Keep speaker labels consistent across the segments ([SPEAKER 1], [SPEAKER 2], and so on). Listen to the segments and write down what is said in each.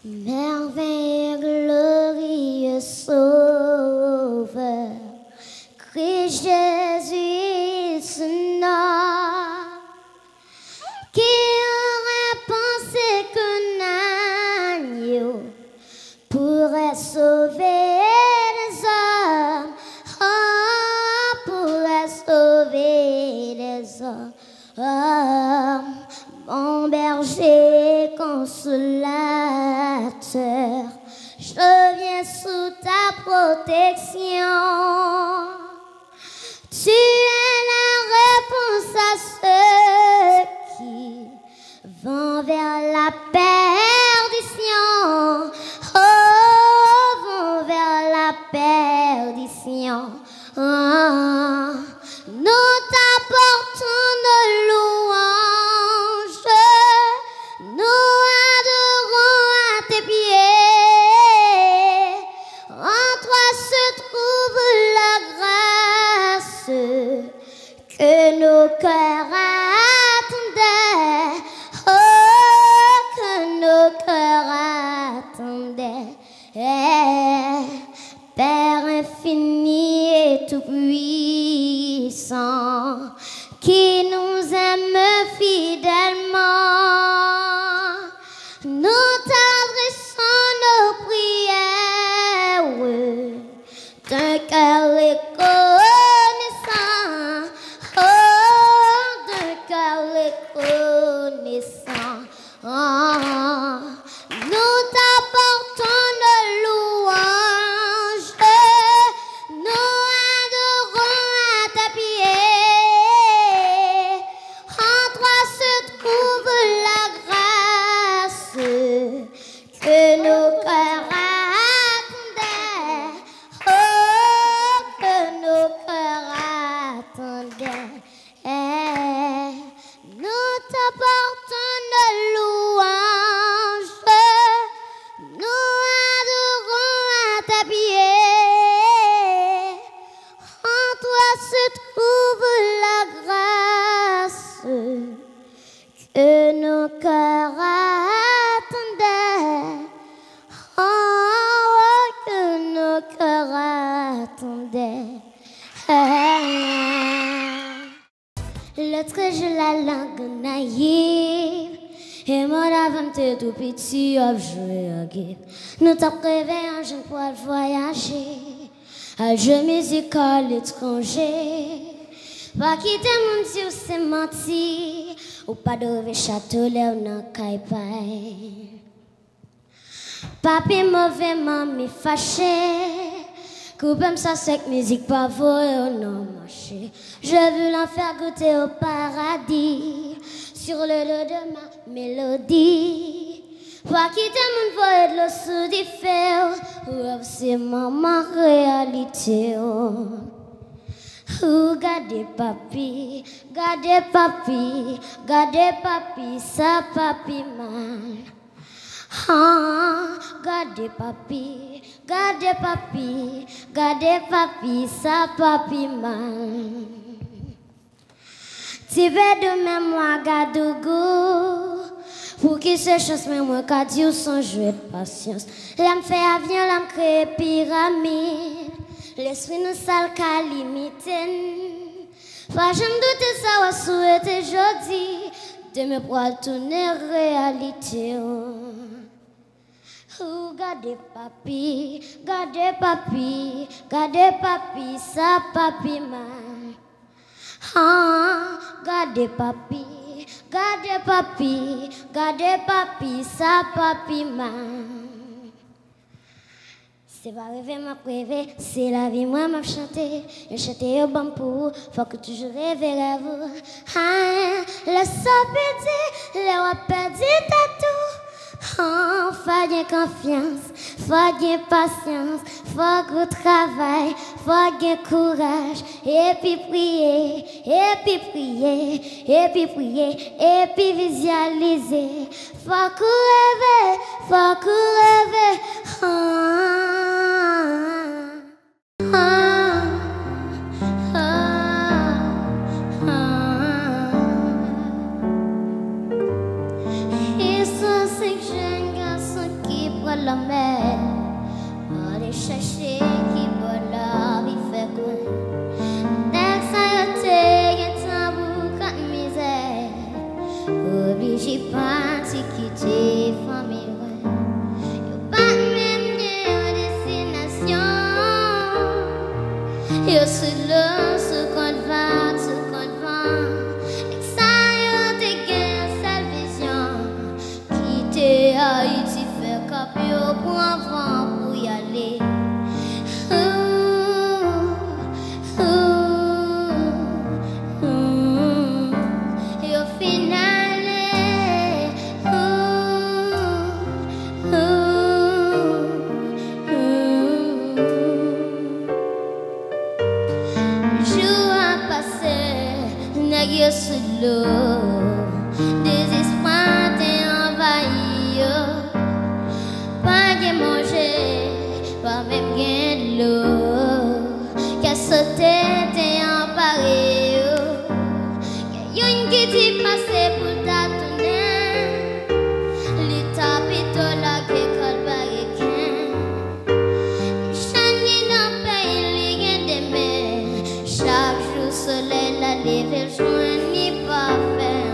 [SPEAKER 1] Merveilleux, glorieux Sauveur, Christ Jésus, ce nom, qui aurait pensé qu'un agneau pourrait sauver les hommes, oh, pourrait sauver les hommes. Mon berger consolateur, je viens sous ta protection. Tu es la réponse à ceux qui vont vers la perdition. Oh, vont vers la perdition. Oh, nous t'apportons nos louanges, nous adorons à tes pieds. En toi se trouve la grâce que nos cœurs attendaient. Oh, que nos cœurs attendaient. Père infini et tout-puissant, qui nous aime fidèlement, nous t'adressons nos prières d'un cœur reconnaissant, oh, d'un cœur reconnaissant. Oh, nous t'apportons nos louanges, nous adorons à tes pieds. En toi se trouve la grâce que nos cœurs attendaient. Oh, que nos cœurs attendaient. Nous t'apportons nos louanges, nous adorons à tes pieds. En toi se trouve la grâce que nos cœurs attendaient. Oh, que nos cœurs attendaient. L'autre jour la langue naïve et mon avant te tout petit a joué à guide. Nous t'avons rêvé un jeune pour voyager à jeu musical à l'étranger. Pas quitter mon Dieu c'est menti ou pas de château là ou dans caille. Papi mauvais mamie fâché. Coupem ça sec musique pas voix non marché. Je veux l'en faire goûter au paradis sur le dos de ma mélodie. Pas quitter mon voix de l'eau sous du feu. C'est ma réalité. Gardez papi, gardez papi, gardez papi, ça papi man. Gardez papi, gardez papi, gardez papi, ça papi man. Tu veux de mémoire, garde goût. Pour qui se chasse, mais moi, qu'a dit sans jouer de patience. L'âme fait avion, l'âme crée pyramide. L'esprit nous sale qu'à limiter. Pas jamais douter ça, ou souhaiter jeudi. De me pour tourner réalité. Gardez papi, gardez papi, gardez papi, ça papi man. Gardez papi, gardez papi, gardez papi, ça papi man. C'est pas rêver m'a rêvé, c'est la vie moi m'a chanté. Je chanté au bon pour, faut que toujours rêver à vous. Le sapédi, le wap perdu tatou. Faut bien confiance, faut bien patience, faut gros travail, faut bien courage, et puis prier, et puis prier, et puis prier, et puis visualiser. Faut rêver, faut rêver. prend la mer. Aller chercher qui boit la vie fait quoi. Dès que ça y est tabou quand misère. Obligé parti quitter famille. Yo pas même destination. Yo se lance quand va. Haïti fait capio pour avant pour y aller. Et au final, jour a passé, nègre sous l'eau, désespoir t'es envahi. Pas de manger, pas même de l'eau. Qu'à sauter, t'es emparé. Y'a une qui dit passer pour ta tournée. L'état pito la guécole barriquin. Chani dans le pays, l'y des mers. Chaque jour, soleil la lève, le joint n'y pas fait.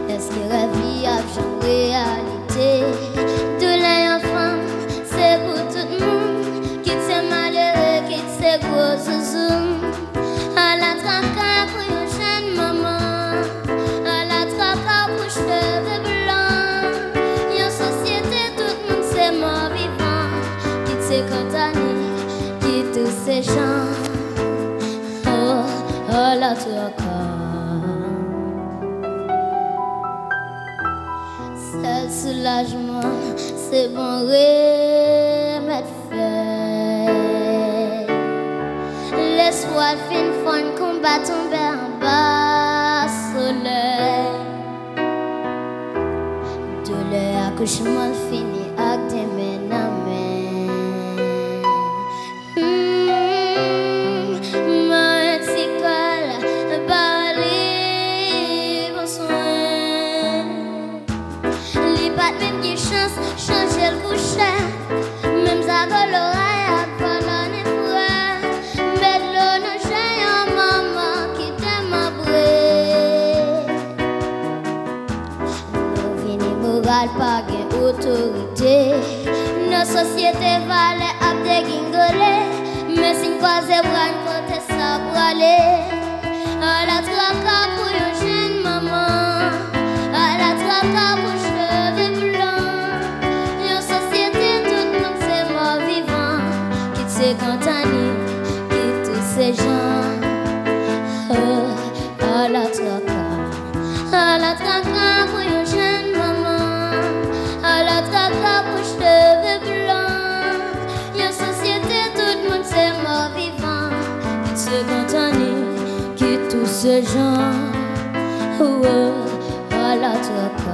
[SPEAKER 1] Est-ce que la vie a une réalité? De l'enfant, c'est pour tout le monde. Qui t'est malheureux, qui t'est gros. zoom. À la traque pour une jeune maman. À la traque pour cheveux blancs. Une société, tout le monde c'est mort vivant. Quitte ses cantanis, quitte tous ces gens. Oh, à la traque. Seul soulagement, c'est bon remède fait. L'espoir fin fun combat tomber en bas soleil. De l'accouchement fini avec des mains à main. Ma école, balai, bon soin. Li pat même qui chance, changer le coucher. Même ça que l'oreille a parlé frère. Mais l'eau nous j'ai un maman qui t'aime après. Nous vini moral pas gain autorité. Nos sociétés valent à dégringoler. Mais si nous croisons bras côté ça pour aller. À la traque pour une jeune maman. À la traque pour cheveux blancs. Une société tout le monde c'est mort vivant. Quitte ses cantanis, quitte tous ces gens. Oh, à la traque pour une jeune maman. À la traque pour cheveux blancs. Une société tout le monde c'est mort vivant. Quitte ses cantanis, quitte tous ces gens. Oh, à la traque.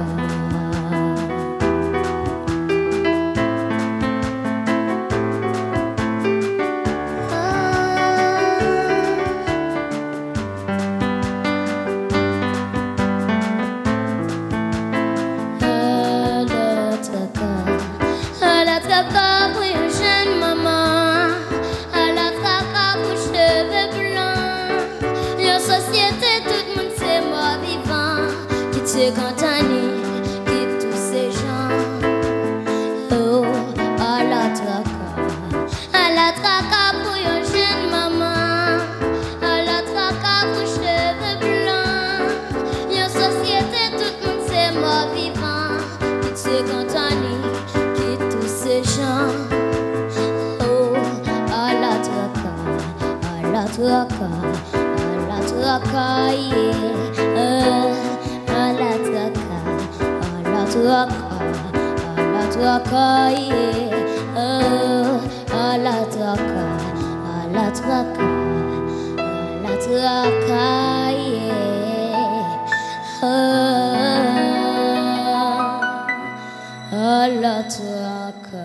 [SPEAKER 1] À la traque pour une jeune maman. À la traque pour cheveux blancs. Une société tout le monde c'est mort vivant. Quitte ses cantanis, quitte tous ces gens. Oh, à la traque pour une jeune maman. À la traque pour cheveux blancs. Une société tout le monde c'est mort vivant. Quitte ses cantanis, quitte tous ces gens. Oh, à la traque, à la traque, à la traque, yeah. À la traque, à la traque, à la traque, yeah. Oh, à la traque, à la traque, à la traque, yeah. Oh, à la traque.